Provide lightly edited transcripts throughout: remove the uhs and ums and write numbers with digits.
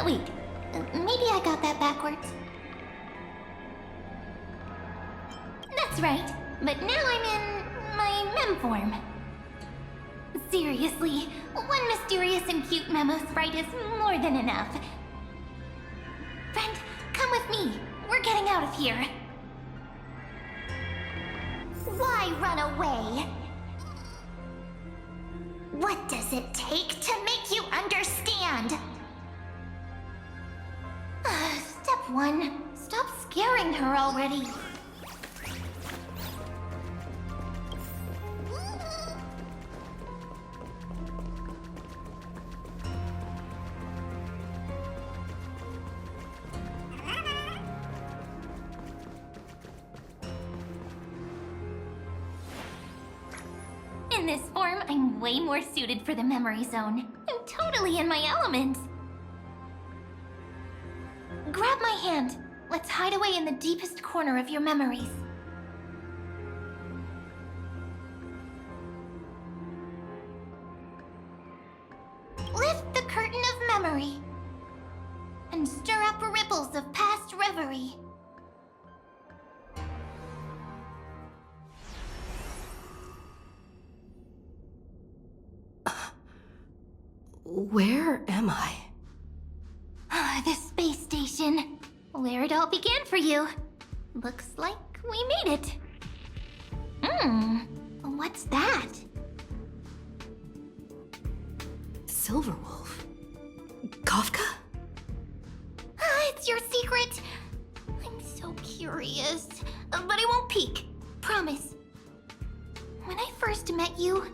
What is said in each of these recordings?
Wait, maybe I got that backwards. That's right, but now I'm in my mem form. Seriously, one mysterious and cute memo sprite is more than enough. Friend, come with me. We're getting out of here. Why run away? What does it take to make you understand? Step 1. Stop scaring her already. In this form, I'm way more suited for the memory zone. I'm totally in my element. Grab my hand. Let's hide away in the deepest corner of your memories. Lift the curtain of memory and stir up ripples of past reverie. Where am I? The space station, where it all began for you. Looks like we made it. What's that? Silverwolf? Kafka? It's your secret. I'm so curious, but I won't peek. Promise. When I first met you,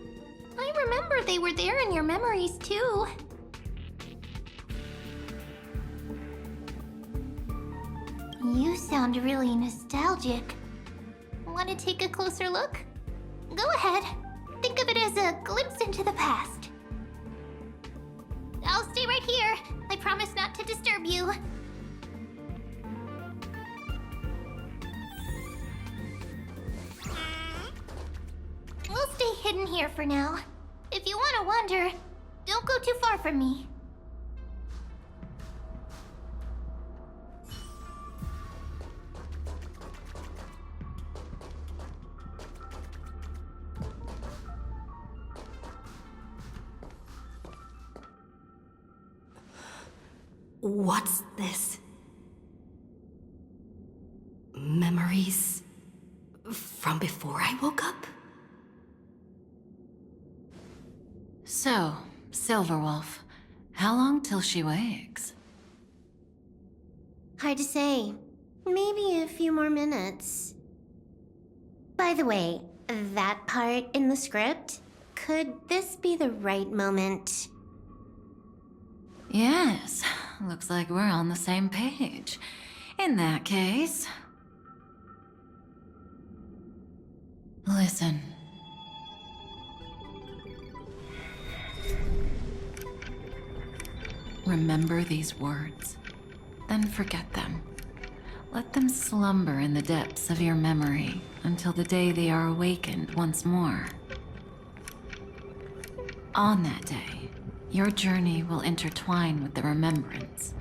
I remember they were there in your memories too. You sound really nostalgic. Want to take a closer look? Go ahead. Think of it as a glimpse into the past. I'll stay right here. I promise not to disturb you. We'll stay hidden here for now. If you want to wander, don't go too far from me. What's this? Memories from before I woke up? So, Silverwolf, how long till she wakes? Hard to say. Maybe a few more minutes. By the way, that part in the script, could this be the right moment? Yes, looks like we're on the same page. In that case... Listen. Remember these words, then forget them. Let them slumber in the depths of your memory until the day they are awakened once more. On that day, your journey will intertwine with the remembrance.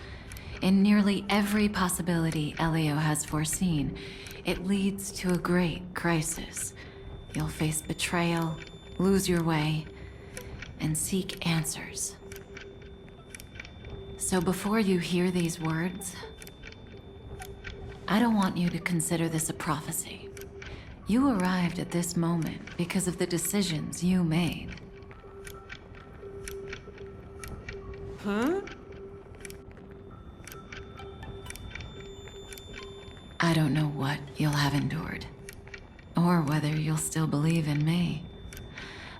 In nearly every possibility Elio has foreseen, it leads to a great crisis. You'll face betrayal, lose your way, and seek answers. So before you hear these words, I don't want you to consider this a prophecy. You arrived at this moment because of the decisions you made. I don't know what you'll have endured, or whether you'll still believe in me.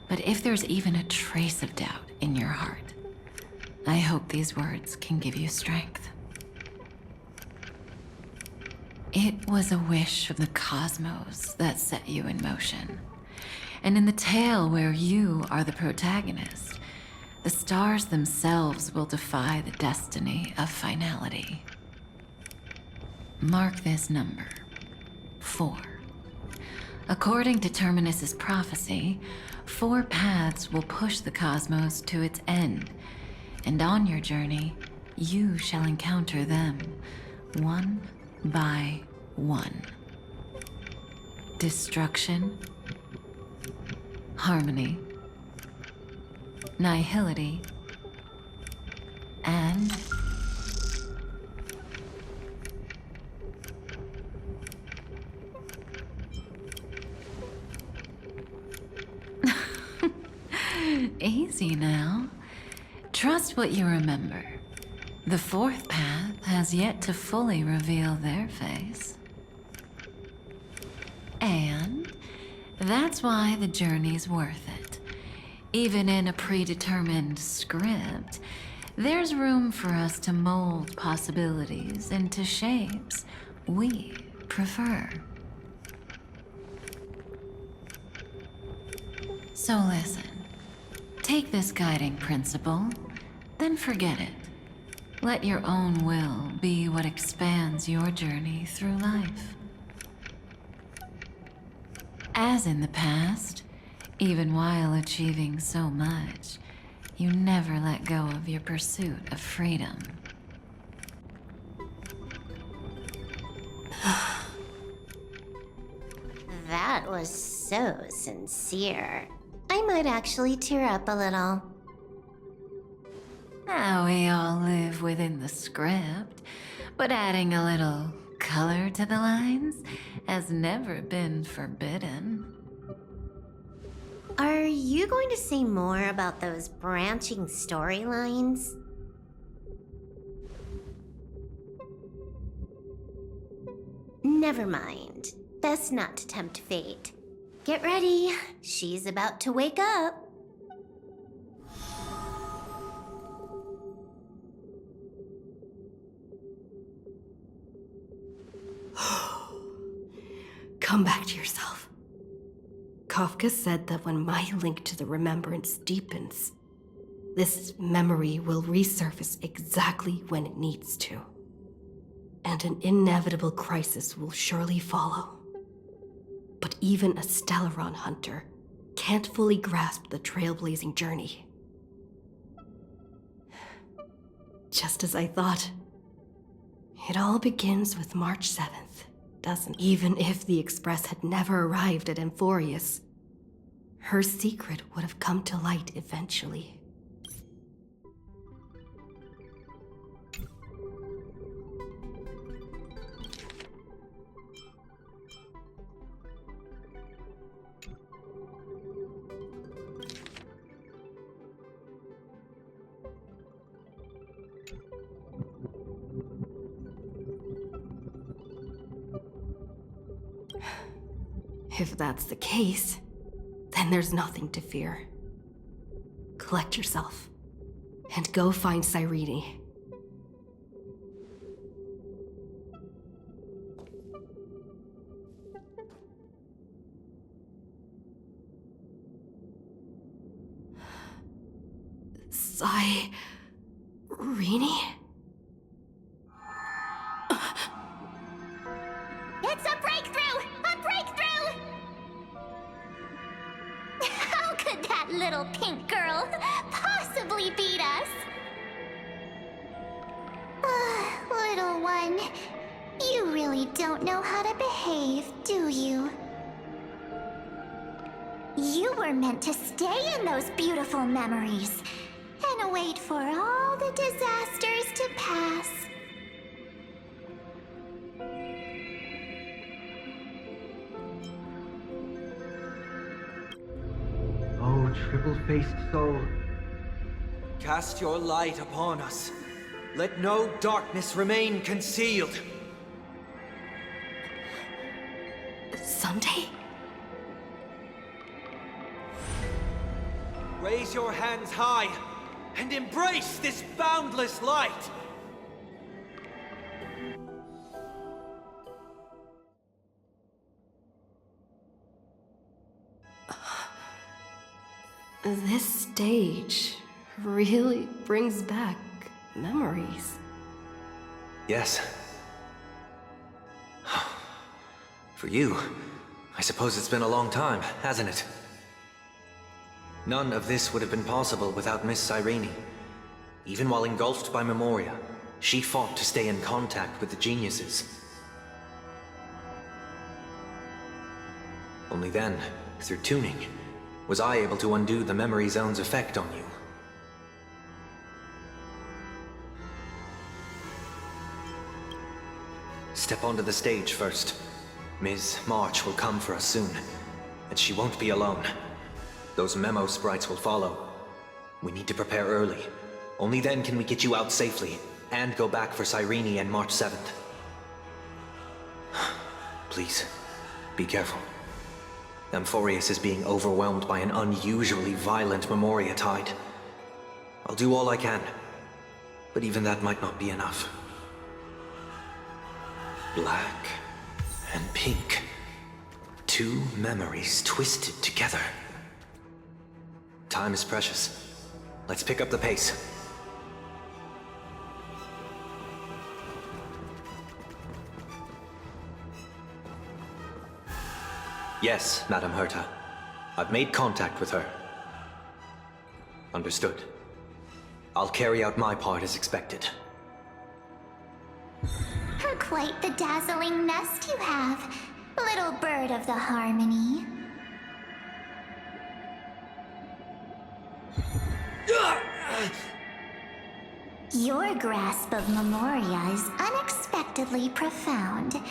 But if there's even a trace of doubt in your heart, I hope these words can give you strength. It was a wish of the cosmos that set you in motion. And in the tale where you are the protagonist, the stars themselves will defy the destiny of finality. Mark this number, 4. According to Terminus's prophecy, 4 paths will push the cosmos to its end, and on your journey, you shall encounter them, one by one. Destruction, harmony, nihility, and easy now. Trust what you remember. The fourth path has yet to fully reveal their face. And that's why the journey's worth it. Even in a predetermined script, there's room for us to mold possibilities into shapes we prefer. So listen. Take this guiding principle, then forget it. Let your own will be what expands your journey through life. As in the past, even while achieving so much, you never let go of your pursuit of freedom. That was so sincere. I might actually tear up a little. Now we all live within the script, but adding a little color to the lines has never been forbidden. Are you going to say more about those branching storylines? Never mind. Best not to tempt fate. Get ready. She's about to wake up. Come back to yourself. Kafka said that when my link to the remembrance deepens, this memory will resurface exactly when it needs to. And an inevitable crisis will surely follow. But even a Stellaron hunter can't fully grasp the trailblazing journey. Just as I thought. It all begins with March 7th, doesn't it? Even if the Express had never arrived at Amphorius, her secret would have come to light eventually. If that's the case, then there's nothing to fear. Collect yourself, and go find Cyrene. Cyrene? It's a breakthrough! A breakthrough! How could that little pink girl possibly beat us? Little one, you really don't know how to behave, do you? You were meant to stay in those beautiful memories and wait for all the disasters to pass. O triple-faced soul, cast your light upon us. Let no darkness remain concealed. Sunday? Raise your hands high and embrace this boundless light. This stage really brings back memories. Yes. For you, I suppose it's been a long time, hasn't it? None of this would have been possible without Miss Cyrene, even while engulfed by Memoria. she fought to stay in contact with the geniuses. Only then, through tuning, was I able to undo the memory zone's effect on you. Step onto the stage first. Ms. March will come for us soon, and she won't be alone. Those memo sprites will follow. We need to prepare early. Only then can we get you out safely, and go back for Cyrene and March 7th. Please, be careful. Amphorius is being overwhelmed by an unusually violent Memoria tide. I'll do all I can, but even that might not be enough. Black and pink. Two memories twisted together. Time is precious. Let's pick up the pace. Yes, Madame Herta. I've made contact with her. Understood. I'll carry out my part as expected. Quite the dazzling nest you have, little bird of the harmony. Your grasp of Memoria is unexpectedly profound,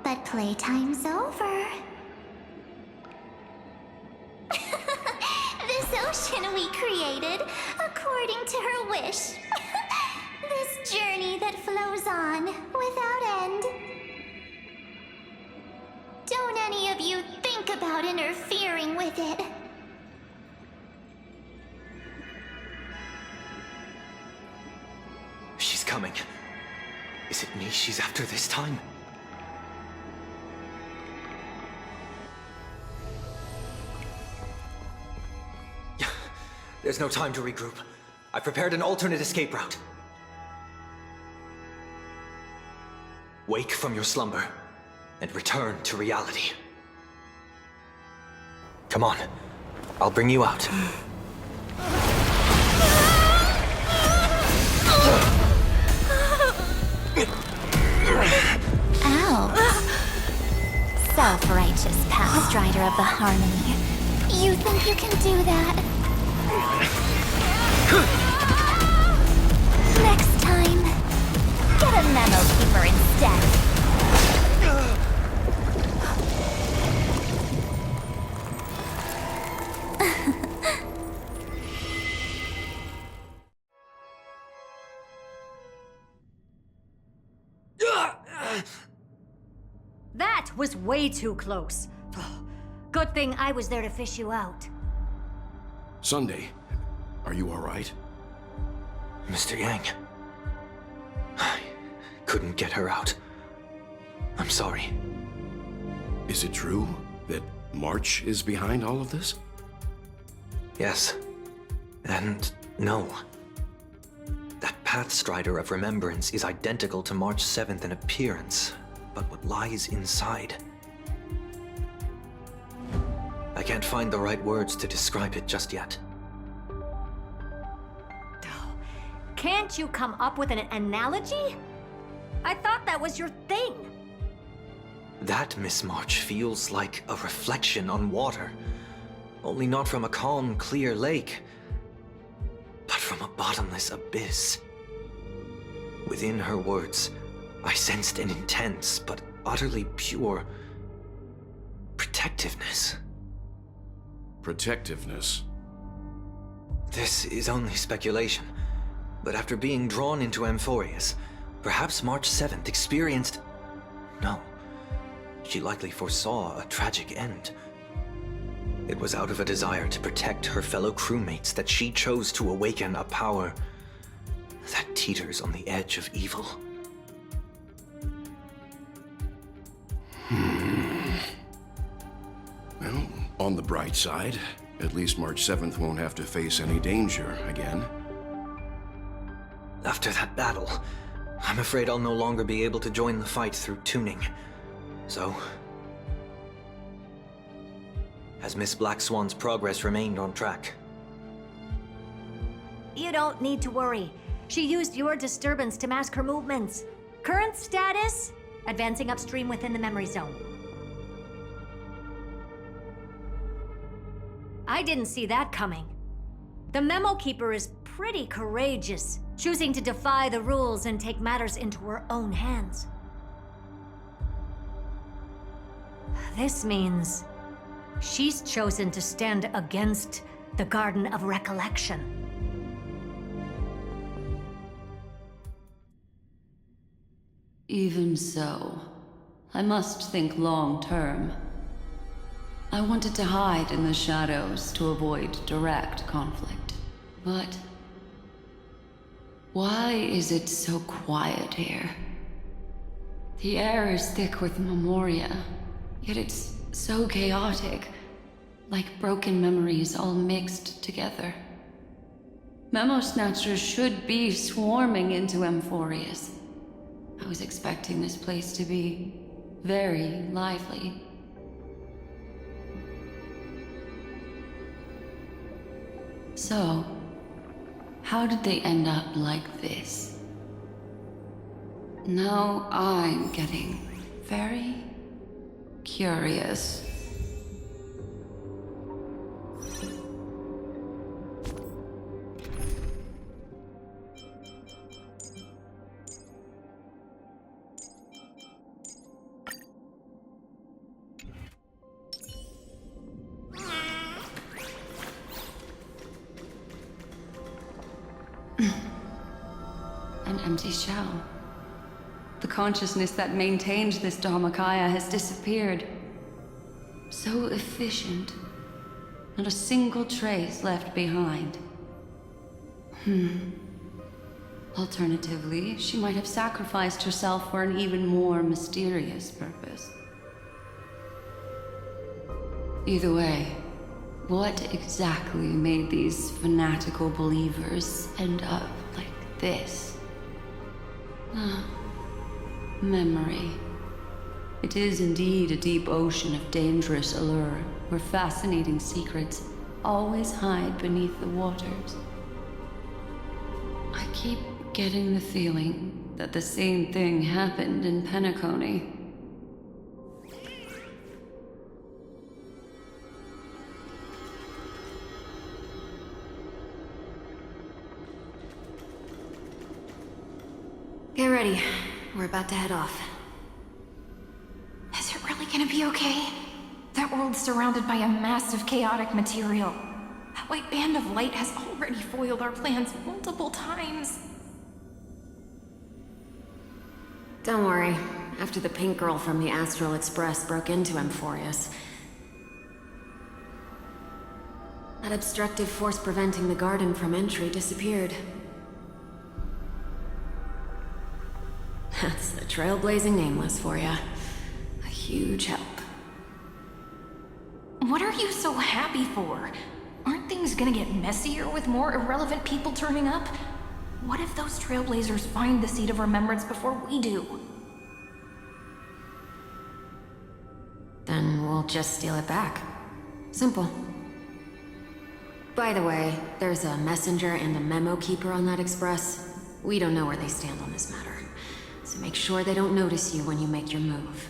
but playtime's over. This ocean we created, according to her wish. This journey that flows on, without end. Don't any of you think about interfering with it. She's coming. Is it me she's after this time? There's no time to regroup. I've prepared an alternate escape route. Wake from your slumber and return to reality. Come on, I'll bring you out. Ow. Self-righteous past strider of the harmony. You think you can do that? Next time, get a memo keeper instead. That was way too close. Good thing I was there to fish you out. Sunday, are you all right? Mr. Yang. I couldn't get her out. I'm sorry. Is it true that March is behind all of this? Yes. And no. That Pathstrider of Remembrance is identical to March 7th in appearance, but what lies inside? I can't find the right words to describe it just yet. Can't you come up with an analogy? I thought that was your thing. That Miss March feels like a reflection on water. Only not from a calm, clear lake, but from a bottomless abyss. Within her words, I sensed an intense but utterly pure protectiveness. Protectiveness. This is only speculation, but after being drawn into Amphorius, perhaps March 7th experienced... No, she likely foresaw a tragic end. It was out of a desire to protect her fellow crewmates that she chose to awaken a power that teeters on the edge of evil. Well, on the bright side, at least March 7th won't have to face any danger again. After that battle, I'm afraid I'll no longer be able to join the fight through tuning. So... has Miss Black Swan's progress remained on track? You don't need to worry. She used your disturbance to mask her movements. Current status? Advancing upstream within the memory zone. I didn't see that coming. The Memo Keeper is pretty courageous, choosing to defy the rules and take matters into her own hands. This means she's chosen to stand against the Garden of Recollection. Even so, I must think long term. I wanted to hide in the shadows to avoid direct conflict. But why is it so quiet here? The air is thick with memoria, yet it's so chaotic, like broken memories all mixed together. Memo Snatchers should be swarming into Amphorius. I was expecting this place to be very lively. So, how did they end up like this? Now I'm getting very curious. An empty shell. The consciousness that maintained this Dharmakaya has disappeared. So efficient. Not a single trace left behind. Alternatively, she might have sacrificed herself for an even more mysterious purpose. Either way, what exactly made these fanatical believers end up like this? Memory. It is indeed a deep ocean of dangerous allure, where fascinating secrets always hide beneath the waters. I keep getting the feeling that the same thing happened in Penacony. Get ready. We're about to head off. Is it really gonna be okay? That world's surrounded by a massive chaotic material. That white band of light has already foiled our plans multiple times. Don't worry. After the pink girl from the Astral Express broke into Amphorius, that obstructive force preventing the garden from entry disappeared. That's the trailblazing nameless for ya. A huge help. What are you so happy for? Aren't things gonna get messier with more irrelevant people turning up? What if those trailblazers find the Seat of Remembrance before we do? Then we'll just steal it back. Simple. By the way, there's a messenger and a memo keeper on that express. We don't know where they stand on this matter. So make sure they don't notice you when you make your move.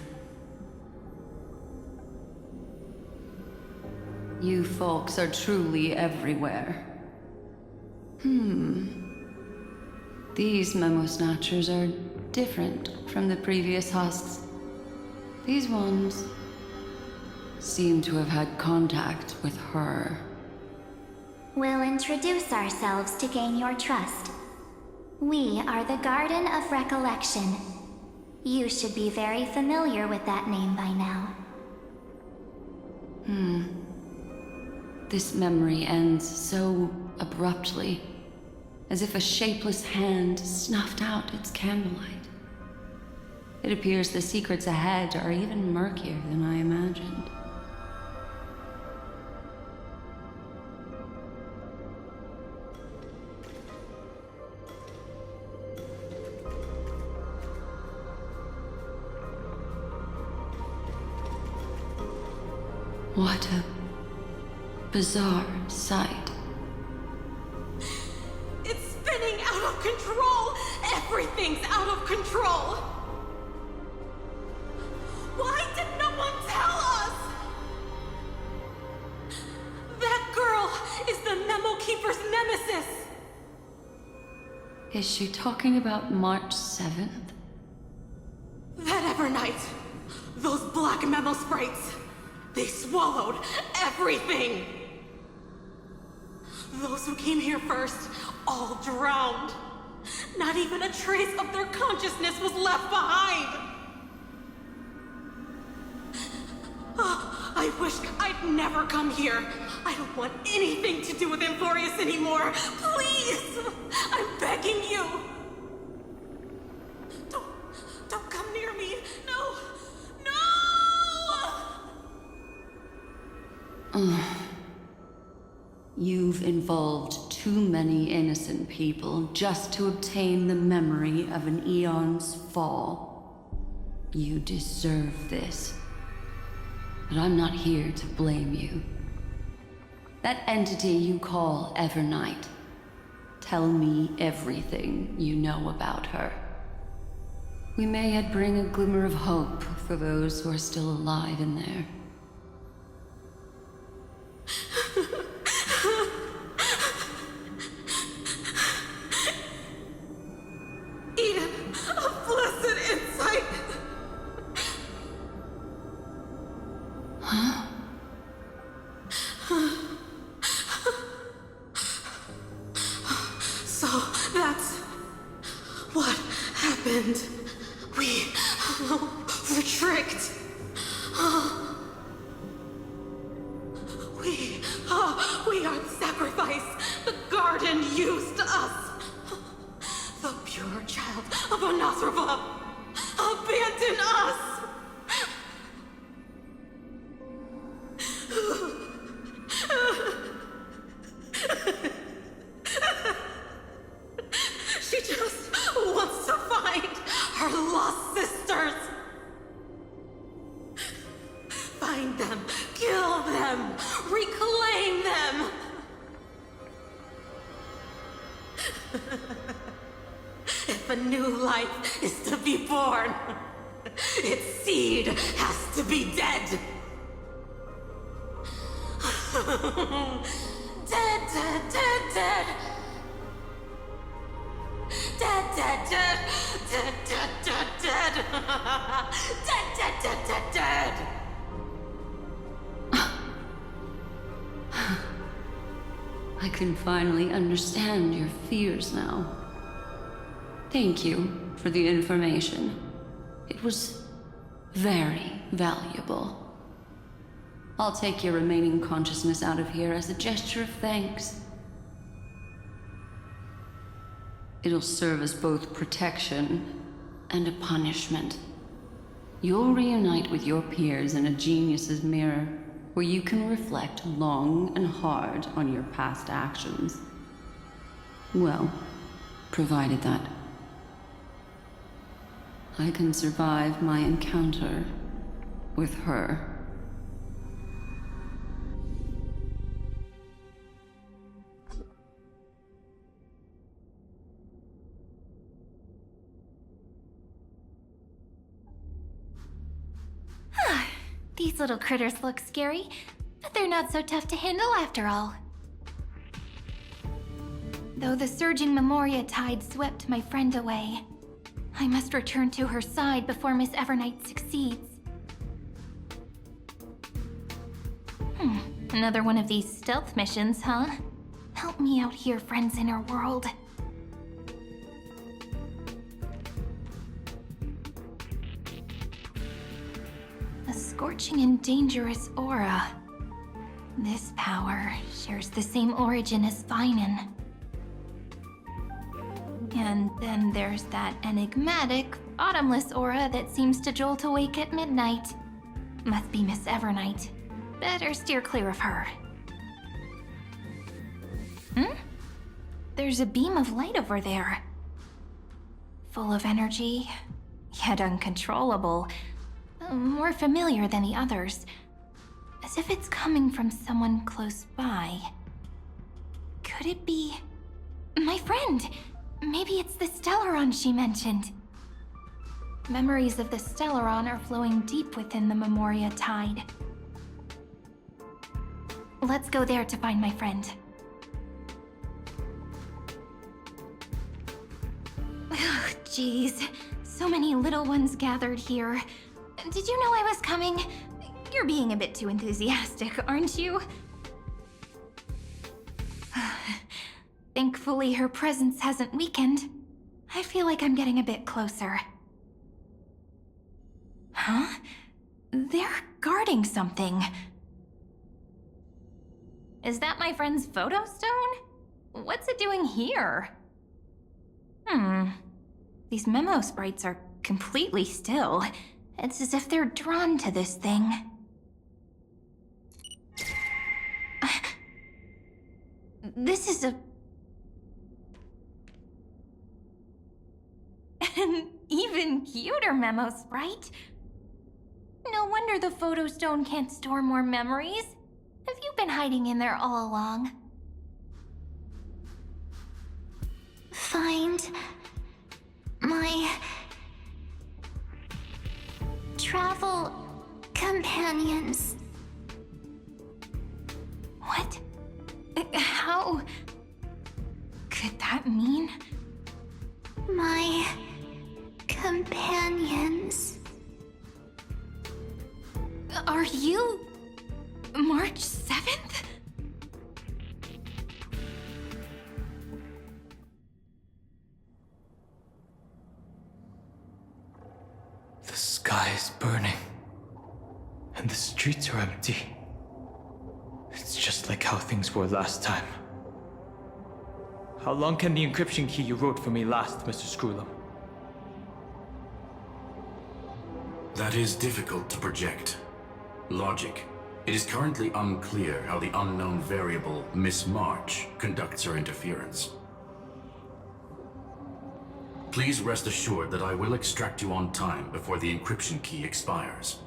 You folks are truly everywhere. These Memo Snatchers are different from the previous husks. These ones seem to have had contact with her. We'll introduce ourselves to gain your trust. We are the Garden of Recollection. You should be very familiar with that name by now. This memory ends so abruptly, as if a shapeless hand snuffed out its candlelight. It appears the secrets ahead are even murkier than I imagined. What a bizarre sight. It's spinning out of control! Everything's out of control! Why did no one tell us? That girl is the Memo Keeper's nemesis! Is she talking about March 7th? That Evernight, those black Memo sprites, they swallowed everything! Those who came here first all drowned. Not even a trace of their consciousness was left behind! Oh, I wish I'd never come here. I don't want anything to do with Amphorius anymore. Please! I'm begging you! Don't come near me! No! No! You've involved too many innocent people just to obtain the memory of an eon's fall. You deserve this. But I'm not here to blame you. That entity you call Evernight. Tell me everything you know about her. We may yet bring a glimmer of hope for those who are still alive in there. Eden, a blessed insight! Huh? So that's what happened. We were tricked. We are the sacrifice. The garden used us. The pure child of Anasrava abandoned us. She just wants to find her lost sisters. Find them, kill them, reclaim them. If a new life is to be born, its seed has to be dead. Dead, dead, dead, dead. Dead, dead, dead, dead, dead, dead, dead. Dead, dead, dead, dead, dead. I can finally understand your fears now. Thank you for the information. It was very valuable. I'll take your remaining consciousness out of here as a gesture of thanks. It'll serve as both protection and a punishment. You'll reunite with your peers in a genius's mirror, where you can reflect long and hard on your past actions. Well, provided that I can survive my encounter with her. These little critters look scary, but they're not so tough to handle after all. Though the surging Memoria tide swept my friend away, I must return to her side before Miss Evernight succeeds. Another one of these stealth missions, huh? Help me out here, friends in her world. A scorching and dangerous aura. This power shares the same origin as Finan. And then there's that enigmatic, bottomless aura that seems to jolt awake at midnight. Must be Miss Evernight. Better steer clear of her. There's a beam of light over there. Full of energy, yet uncontrollable. More familiar than the others. As if it's coming from someone close by. Could it be... my friend! Maybe it's the Stellaron she mentioned. Memories of the Stellaron are flowing deep within the Memoria Tide. Let's go there to find my friend. Jeez, so many little ones gathered here. Did you know I was coming? You're being a bit too enthusiastic, aren't you? Thankfully, her presence hasn't weakened. I feel like I'm getting a bit closer. Huh? They're guarding something. Is that my friend's photo stone? What's it doing here? These memo sprites are completely still. It's as if they're drawn to this thing. This is an even cuter memo sprite. No wonder the photo stone can't store more memories. Have you been hiding in there all along? Find my travel companions. What? How could that mean? My companions. Are you March 7th? The sky is burning, and the streets are empty. It's just like how things were last time. How long can the encryption key you wrote for me last, Mr. Screwlum? That is difficult to project. Logic. It is currently unclear how the unknown variable, Miss March, conducts her interference. Please rest assured that I will extract you on time before the encryption key expires.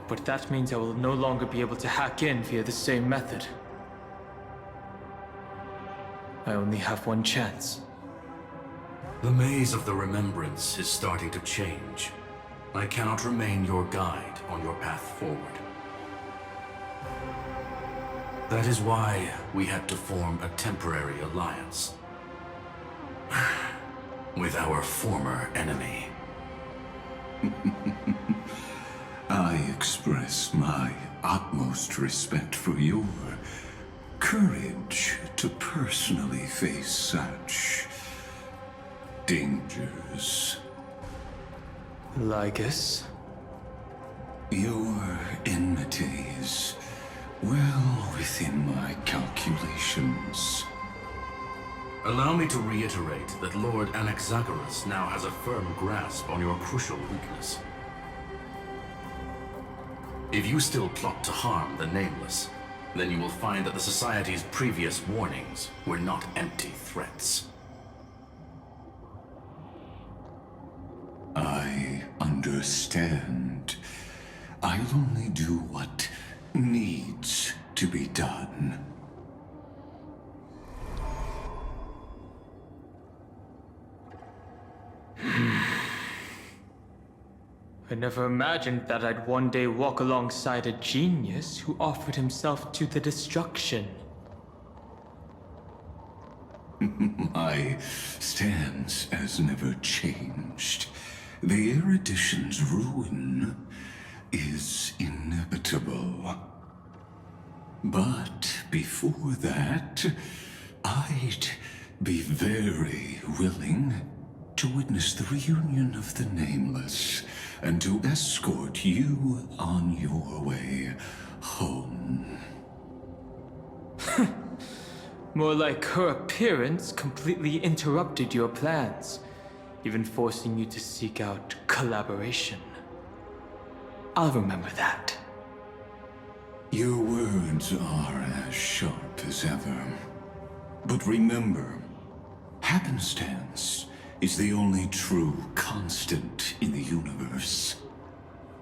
But that means I will no longer be able to hack in via the same method. I only have one chance. The maze of the Remembrance is starting to change. I cannot remain your guide on your path forward. That is why we had to form a temporary alliance with our former enemy. I express my utmost respect for your courage to personally face such dangers. Lygus? Your enmity is well within my calculations. Allow me to reiterate that Lord Anaxagoras now has a firm grasp on your crucial weakness. If you still plot to harm the Nameless, then you will find that the Society's previous warnings were not empty threats. I understand. I'll only do what needs to be done. I never imagined that I'd one day walk alongside a genius who offered himself to the destruction. My stance has never changed. The erudition's ruin is inevitable. But before that, I'd be very willing to witness the reunion of the Nameless and to escort you on your way home. More like her appearance completely interrupted your plans, even forcing you to seek out collaboration. I'll remember that. Your words are as sharp as ever. But remember, happenstance is the only true constant in the universe.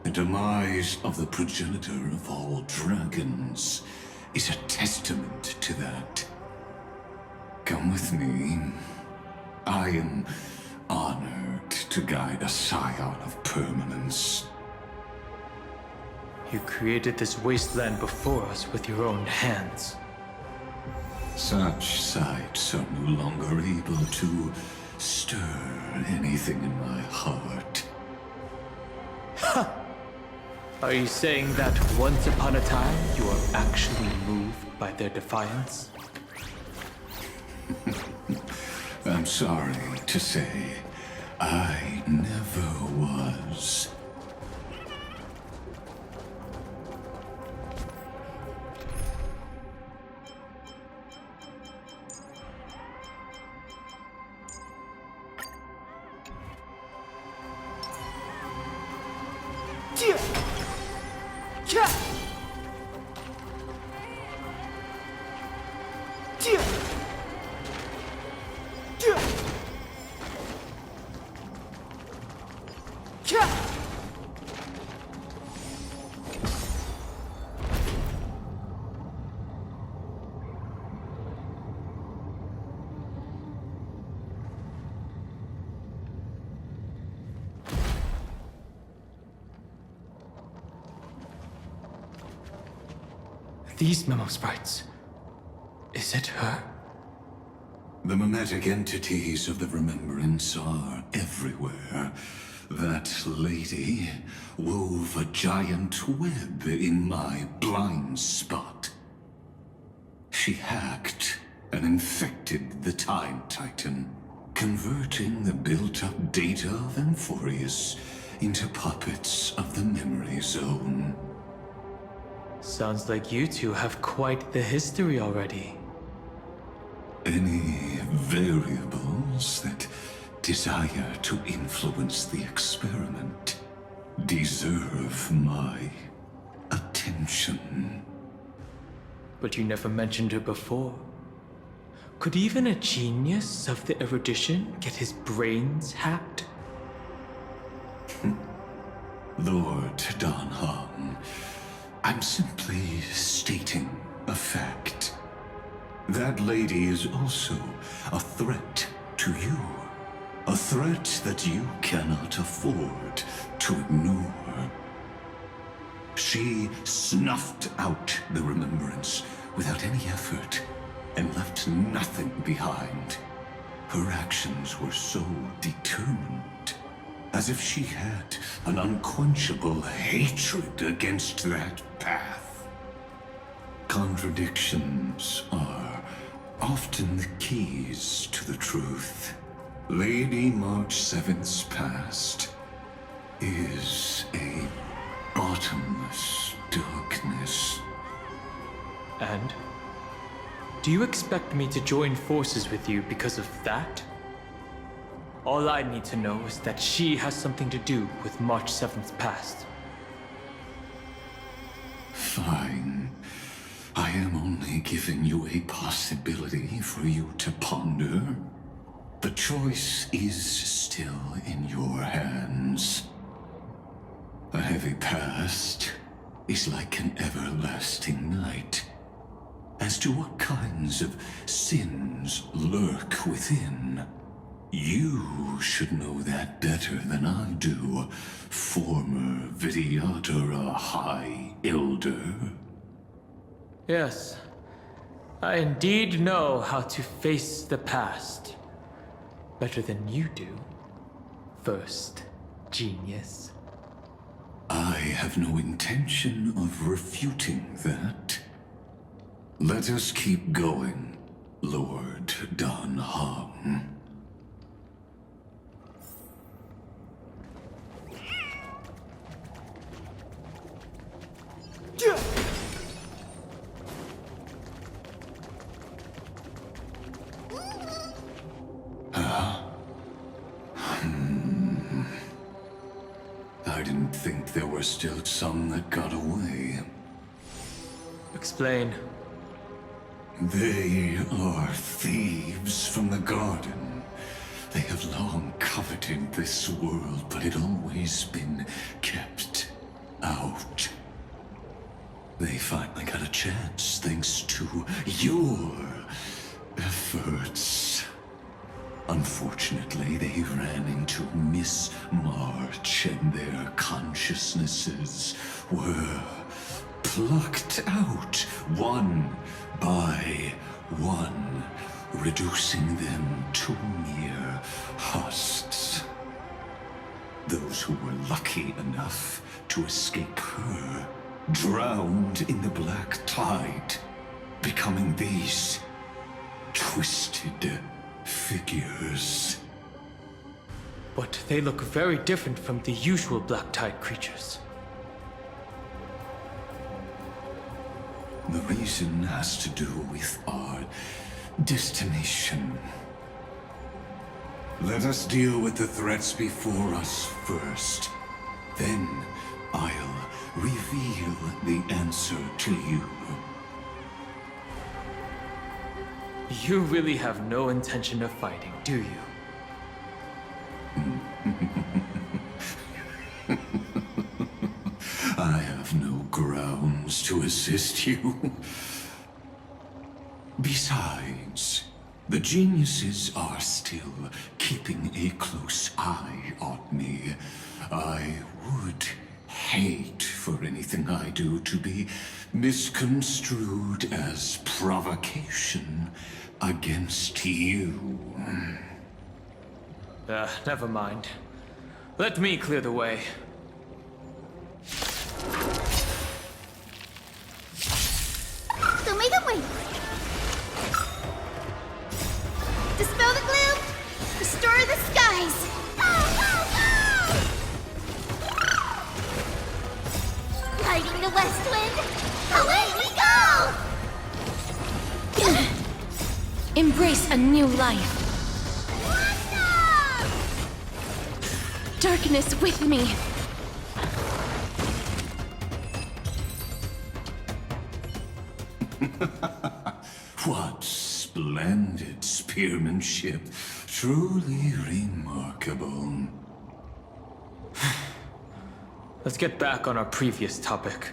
The demise of the progenitor of all dragons is a testament to that. Come with me. I am honored to guide a scion of permanence. You created this wasteland before us with your own hands. Such sights are no longer able to stir anything in my heart. Are you saying that once upon a time you were actually moved by their defiance? I'm sorry to say, I never was. These memo sprites. Is it her? The mimetic entities of the Remembrance are everywhere. That lady wove a giant web in my blind spot. She hacked and infected the Time Titan, converting the built-up data of Amphorius into puppets of the Memory Zone. Sounds like you two have quite the history already. Any variables that desire to influence the experiment deserve my attention. But you never mentioned her before. Could even a genius of the erudition get his brains hacked? Lord Don Hong, I'm simply stating a fact. That lady is also a threat to you. A threat that you cannot afford to ignore. She snuffed out the Remembrance without any effort and left nothing behind. Her actions were so determined, as if she had an unquenchable hatred against that path. Contradictions are often the keys to the truth. Lady March 7th's past is a bottomless darkness. And? Do you expect me to join forces with you because of that? All I need to know is that she has something to do with March 7th's past. Fine. I am only giving you a possibility for you to ponder. The choice is still in your hands. A heavy past is like an everlasting night. As to what kinds of sins lurk within, you should know that better than I do, former Vidyadhara High Elder. Yes, I indeed know how to face the past. Better than you do, first genius. I have no intention of refuting that. Let us keep going, Lord Don Hong. I didn't think there were still some that got away. Explain. They are thieves from the garden. They have long coveted this world, but it always been kept out. They finally got a chance thanks to your efforts. Unfortunately, they ran into Miss March, and their consciousnesses were plucked out one by one, reducing them to mere husks. Those who were lucky enough to escape her drowned in the black tide, becoming these twisted figures. But they look very different from the usual Black Tide creatures. The reason has to do with our destination. Let us deal with the threats before us first. Then I'll reveal the answer to you. You really have no intention of fighting, do you? I have no grounds to assist you. Besides, the geniuses are still keeping a close eye on me. I would hate for anything I do to be misconstrued as provocation against you. Never mind. Let me clear the way. So make it wait. Dispel the gloom. Restore the skies. Riding the west wind. Away we go! Embrace a new life. Darkness with me. What splendid spearmanship. Truly remarkable. Let's get back on our previous topic.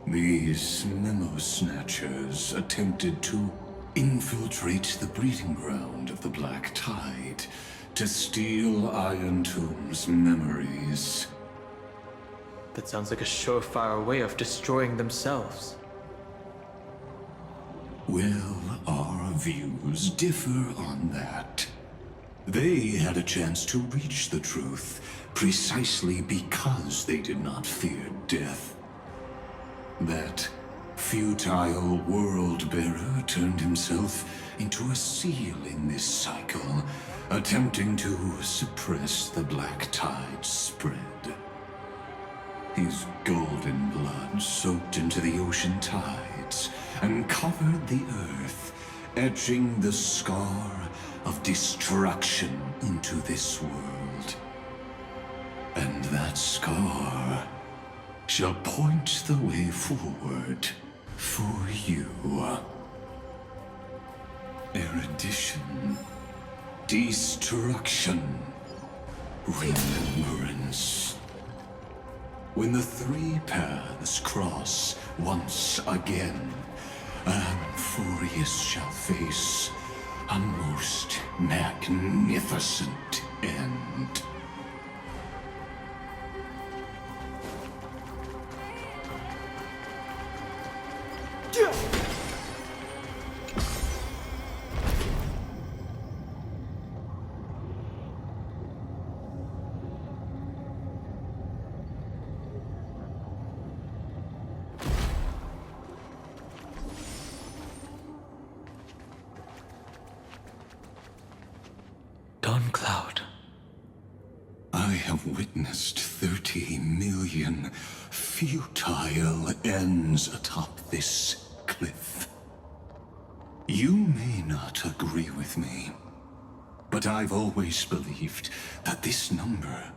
These memo snatchers attempted to infiltrate the breeding ground of the Black Tide to steal Iron Tomb's memories. That sounds like a surefire way of destroying themselves. Well, our views differ on that. They had a chance to reach the truth precisely because they did not fear death. That futile world-bearer turned himself into a seal in this cycle, attempting to suppress the Black Tide's spread. His golden blood soaked into the ocean tides and covered the earth, etching the scar of destruction into this world. And that scar shall point the way forward for you. Erudition, destruction, remembrance. When the three paths cross once again, Amphorius shall face a most magnificent end. Cloud. I have witnessed 30 million futile ends atop this cliff. You may not agree with me, but I've always believed that this number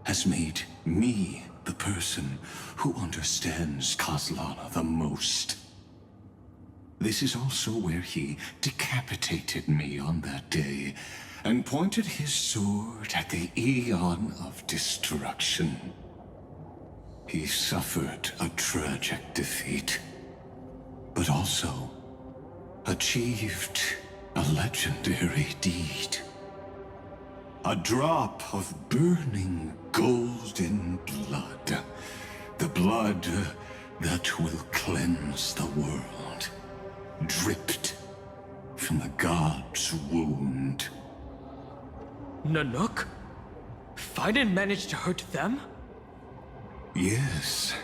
has made me the person who understands Kozlana the most. This is also where he decapitated me on that day, and pointed his sword at the Aeon of Destruction. He suffered a tragic defeat, but also achieved A legendary deed. A drop of burning golden blood. The blood that will cleanse the world. Dripped from the god's wound. Nanook? Fiden managed to hurt them? Yes.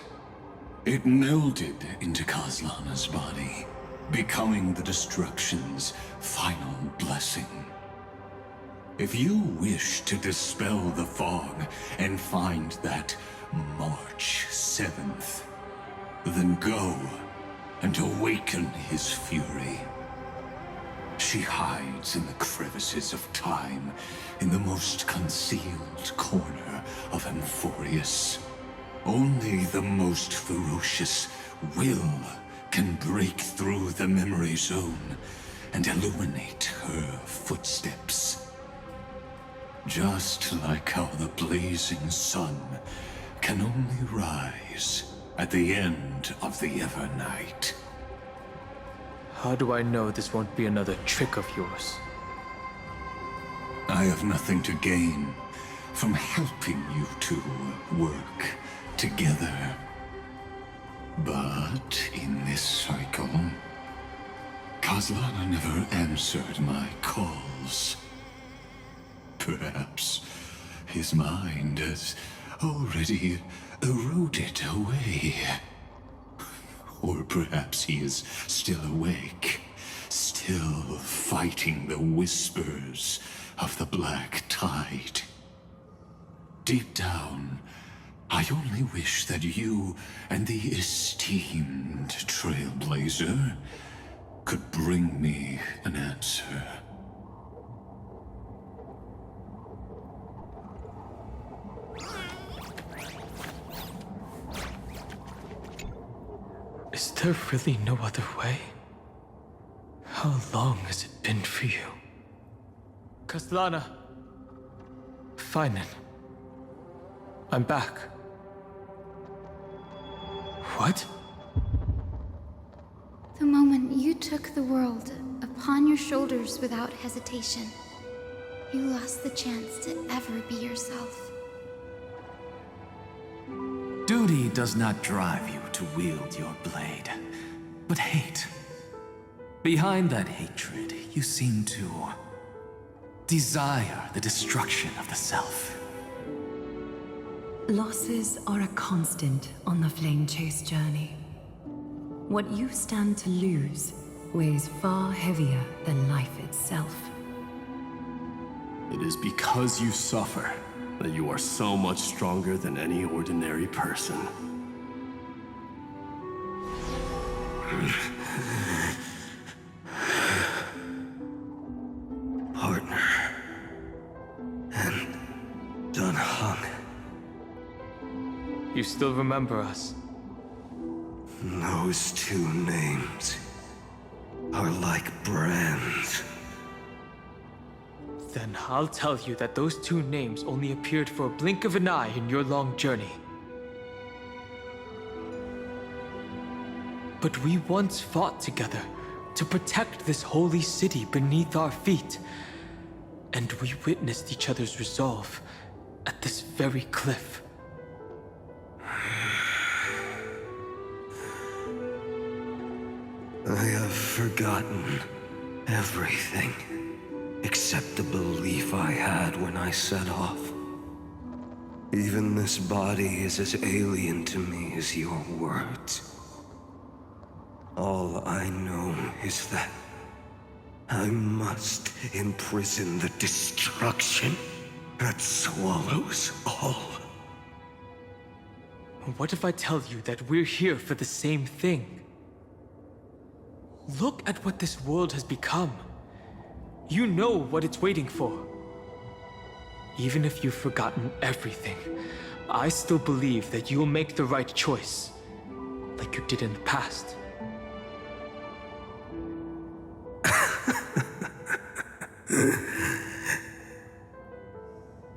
It melded into Kaslana's body, becoming the destruction's final blessing. If you wish to dispel the fog and find that March 7th, then go and awaken his fury. She hides in the crevices of time, in the most concealed corner of Amphorius. Only the most ferocious will can break through the memory zone and illuminate her footsteps. Just like how the blazing sun can only rise at the end of the Evernight. How do I know this won't be another trick of yours? I have nothing to gain from helping you two work together. But in this cycle, Kaslana never answered my calls. Perhaps his mind has already eroded away. Or perhaps he is still awake, still fighting the whispers of the Black Tide. Deep down, I only wish that you and the esteemed Trailblazer could bring me an answer. Is there really no other way? How long has it been for you? Kaslana. Finen. I'm back. What? The moment you took the world upon your shoulders without hesitation, you lost the chance to ever be yourself. Duty does not drive you to wield your blade, but hate. Behind that hatred, you seem to desire the destruction of the self. Losses are a constant on the Flame Chase journey. What you stand to lose weighs far heavier than life itself. It is because you suffer that you are so much stronger than any ordinary person. Partner. And Dunhung. You still remember us? Those two names are like brands. Then I'll tell you that those two names only appeared for a blink of an eye in your long journey. But we once fought together to protect this holy city beneath our feet. And we witnessed each other's resolve at this very cliff. I have forgotten everything. Except the belief I had when I set off. Even this body is as alien to me as your words. All I know is that I must imprison the destruction that swallows all. What if I tell you that we're here for the same thing? Look at what this world has become. You know what it's waiting for. Even if you've forgotten everything, I still believe that you'll make the right choice, like you did in the past.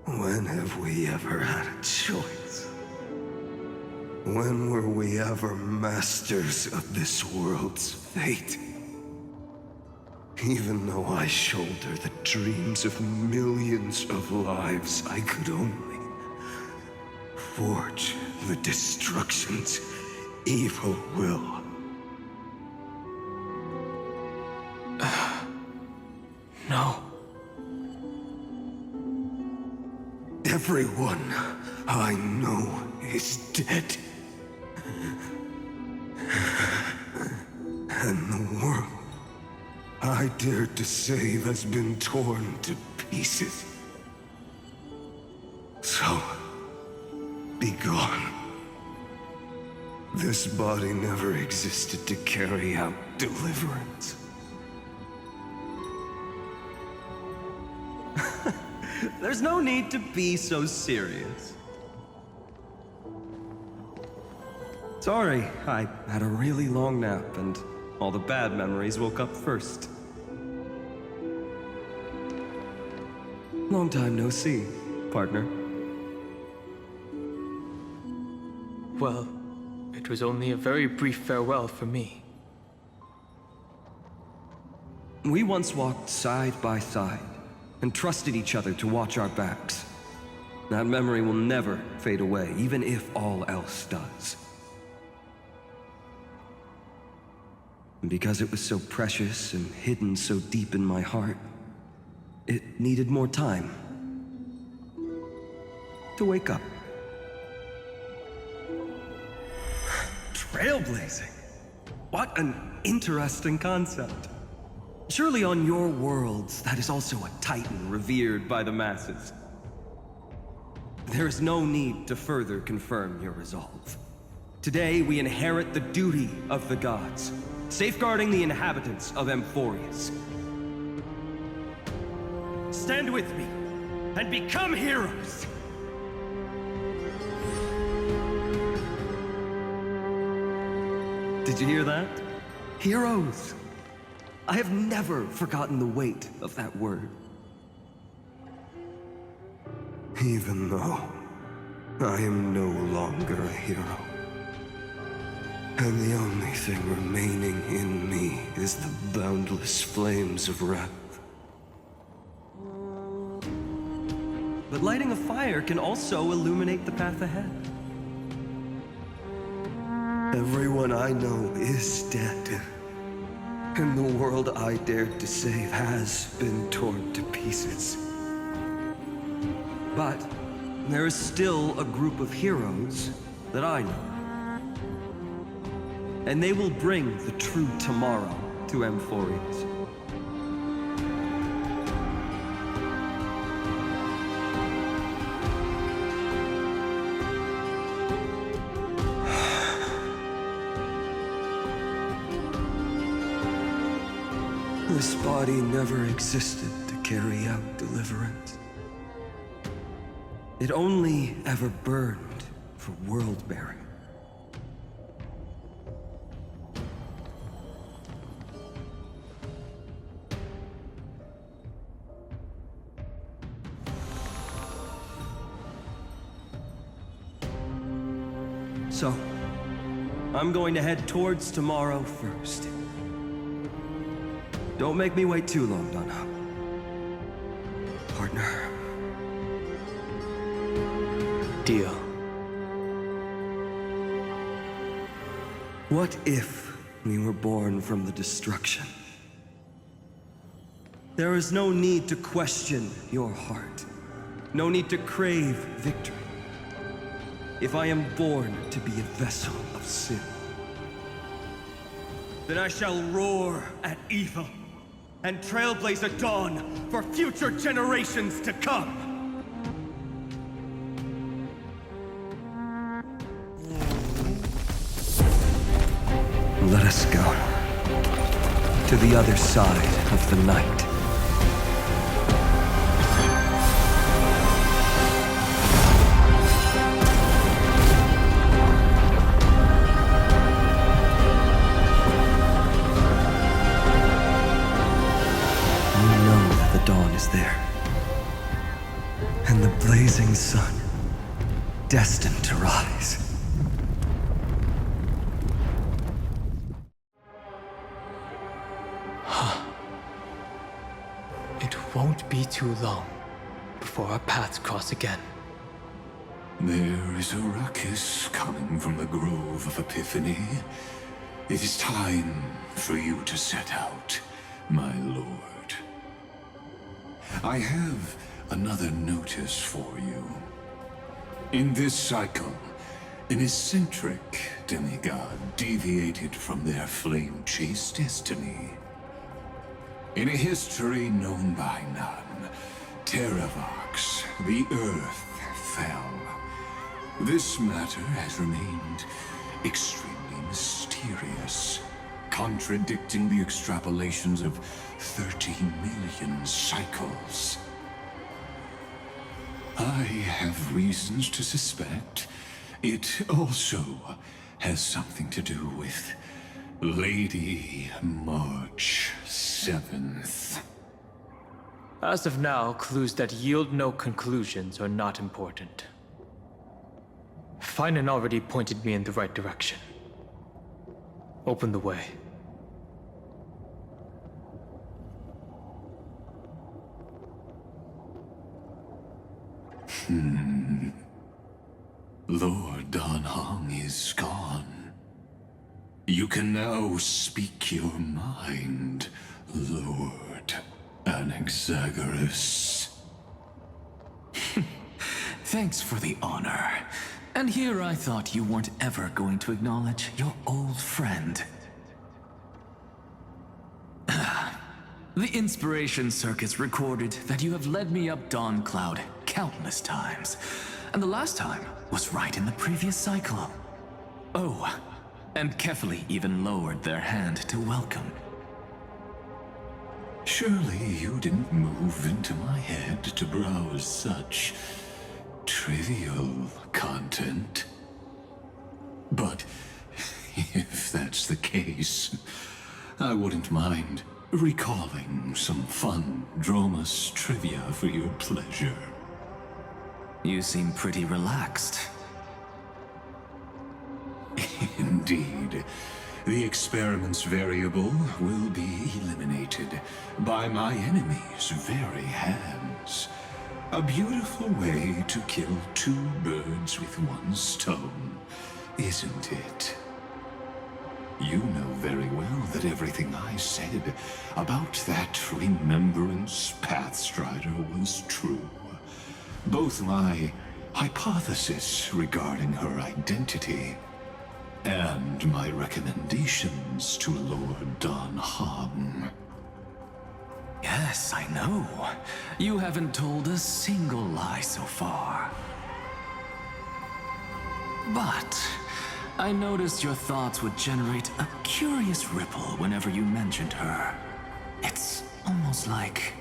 When have we ever had a choice? When were we ever masters of this world's fate? Even though I shoulder the dreams of millions of lives, I could only forge the destruction's evil will. No. Everyone I know is dead. And the world I dared to save has been torn to pieces. So, be gone. This body never existed to carry out deliverance. There's no need to be so serious. Sorry, I had a really long nap and all the bad memories woke up first. Long time no see, partner. Well, it was only a very brief farewell for me. We once walked side by side and trusted each other to watch our backs. That memory will never fade away, even if all else does. And because it was so precious and hidden so deep in my heart, it needed more time to wake up. Trailblazing. What an interesting concept. Surely on your worlds, that is also a titan revered by the masses. There is no need to further confirm your resolve. Today, we inherit the duty of the gods, safeguarding the inhabitants of Amphorius. Stand with me, and become heroes! Did you hear that? Heroes! I have never forgotten the weight of that word. Even though I am no longer a hero. And the only thing remaining in me is the boundless flames of wrath. But lighting a fire can also illuminate the path ahead. Everyone I know is dead. And the world I dared to save has been torn to pieces. But there is still a group of heroes that I know. And they will bring the true tomorrow to Amphorius. This body never existed to carry out deliverance. It only ever burned for world-bearing. So, I'm going to head towards tomorrow first. Don't make me wait too long, Donna. Partner. Deal. What if we were born from the destruction? There is no need to question your heart. No need to crave victory. If I am born to be a vessel of sin, then I shall roar at evil and trailblaze a dawn for future generations to come. Let us go to the other side of the night. Dawn is there, and the blazing sun, destined to rise. won't be too long before our paths cross again. There is a ruckus coming from the Grove of Epiphany. It is time for you to set out, my lord. I have another notice for you. In this cycle, an eccentric demigod deviated from their flame-chased destiny. In a history known by none, Terravox, the Earth, fell. This matter has remained extremely mysterious, contradicting the extrapolations of 13 million cycles. I have reasons to suspect it also has something to do with Lady March 7th. As of now, clues that yield no conclusions are not important. Finan already pointed me in the right direction. Open the way. Lord Dan Heng is gone. You can now speak your mind, Lord Anaxagoras. Thanks for the honor. And here I thought you weren't ever going to acknowledge your old friend. The Inspiration Circus recorded that you have led me up Dawn Cloud countless times, and the last time was right in the previous cycle. Oh, and Kefali even lowered their hand to welcome. Surely you didn't move into my head to browse such trivial content. But if that's the case, I wouldn't mind recalling some fun Dromus trivia for your pleasure. You seem pretty relaxed. Indeed. The experiment's variable will be eliminated by my enemy's very hands. A beautiful way to kill two birds with one stone, isn't it? You know very well that everything I said about that Remembrance Pathstrider was true. Both my hypothesis regarding her identity and my recommendations to Lord Dan Heng. Yes, I know. You haven't told a single lie so far. But I noticed your thoughts would generate a curious ripple whenever you mentioned her. It's almost like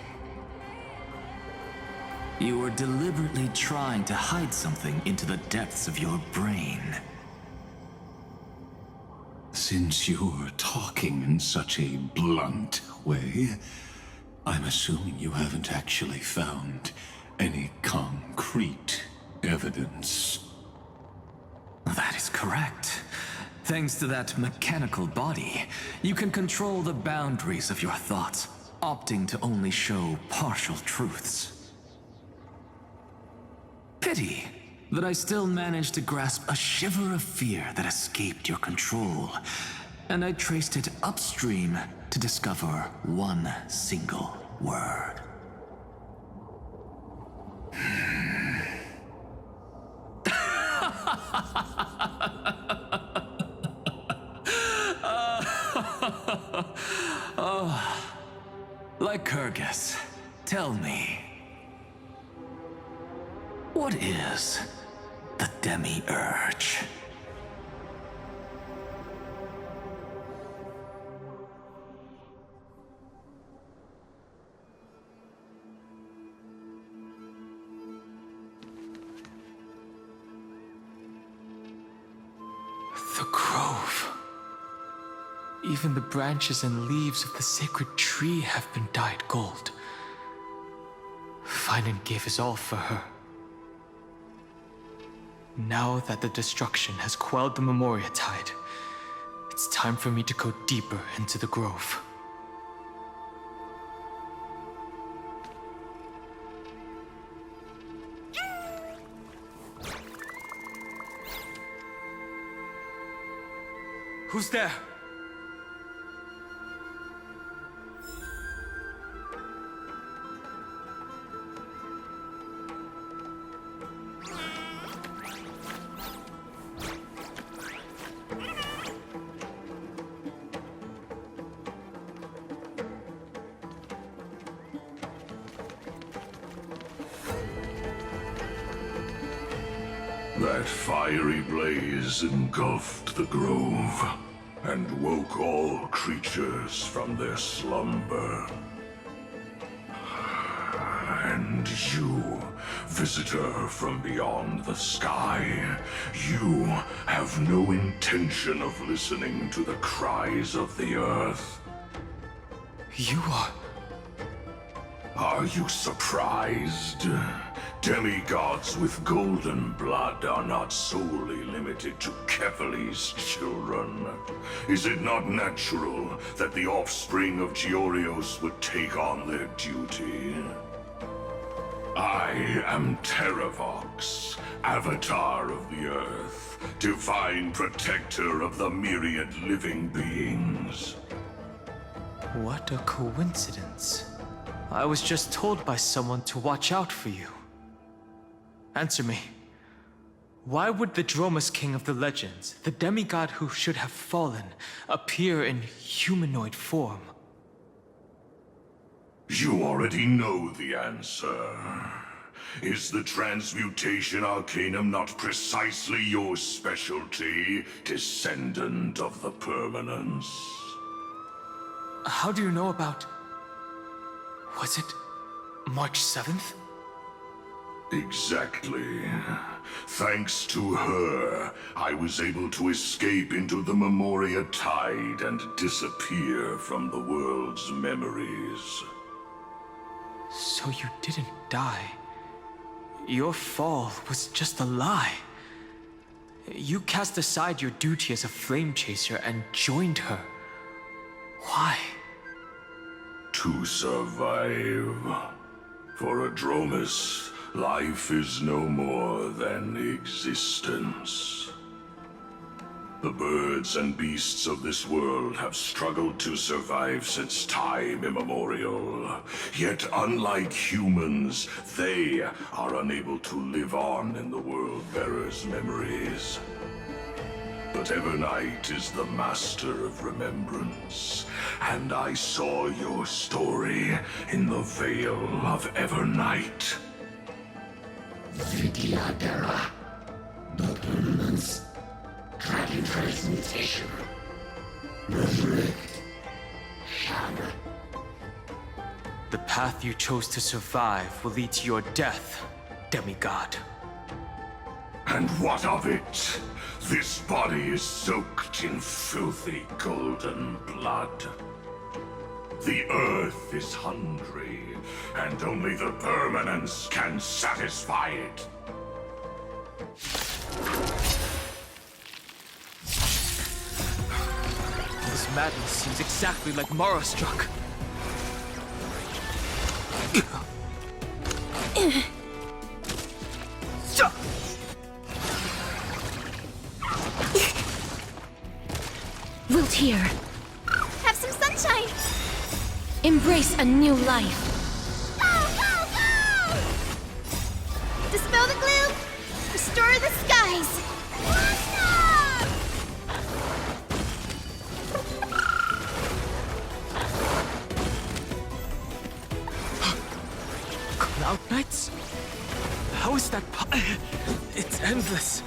you were deliberately trying to hide something into the depths of your brain. Since you're talking in such a blunt way, I'm assuming you haven't actually found any concrete evidence. That is correct. Thanks to that mechanical body, you can control the boundaries of your thoughts, opting to only show partial truths. Pity that I still managed to grasp a shiver of fear that escaped your control, and I traced it upstream to discover one single word. Lycurgus, tell me, what is the Demi-Urge? The grove. Even the branches and leaves of the sacred tree have been dyed gold. Finan gave his all for her. Now that the destruction has quelled the Memoria Tide, it's time for me to go deeper into the grove. Who's there? That fiery blaze engulfed the grove and woke all creatures from their slumber. And you, visitor from beyond the sky, you have no intention of listening to the cries of the earth. You are... Are you surprised? Demigods with golden blood are not solely limited to Kefali's children. Is it not natural that the offspring of Georios would take on their duty? I am Terravox, Avatar of the Earth, divine protector of the myriad living beings. What a coincidence. I was just told by someone to watch out for you. Answer me. Why would the Dromus King of the legends, the demigod who should have fallen, appear in humanoid form? You already know the answer. Is the Transmutation Arcanum not precisely your specialty, descendant of the Permanence? How do you know about... Was it March 7th? Exactly. Thanks to her, I was able to escape into the Memoria Tide and disappear from the world's memories. So you didn't die. Your fall was just a lie. You cast aside your duty as a flame chaser and joined her. Why? To survive. For a Dromus, life is no more than existence. The birds and beasts of this world have struggled to survive since time immemorial. Yet unlike humans, they are unable to live on in the World-Bearer's memories. But Evernight is the master of remembrance, and I saw your story in the Veil of Evernight. Vidyadhara, the Permanence, Dragon Transmutation, Resurrect, Shadow. The path you chose to survive will lead to your death, demigod. And what of it? This body is soaked in filthy golden blood. The earth is hungry, and only the Permanence can satisfy it. This madness seems exactly like Mara struck. Wilt hear. Have some sunshine! Embrace a new life. Dispel the gloom! Restore the skies! Cloud Knights? How is that It's endless.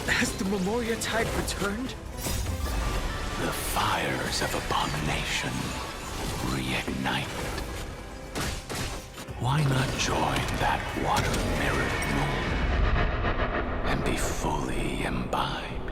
Has the Memoria Tide returned? The fires of abomination reignite. Why not join that water-mirrored moon and be fully imbibed?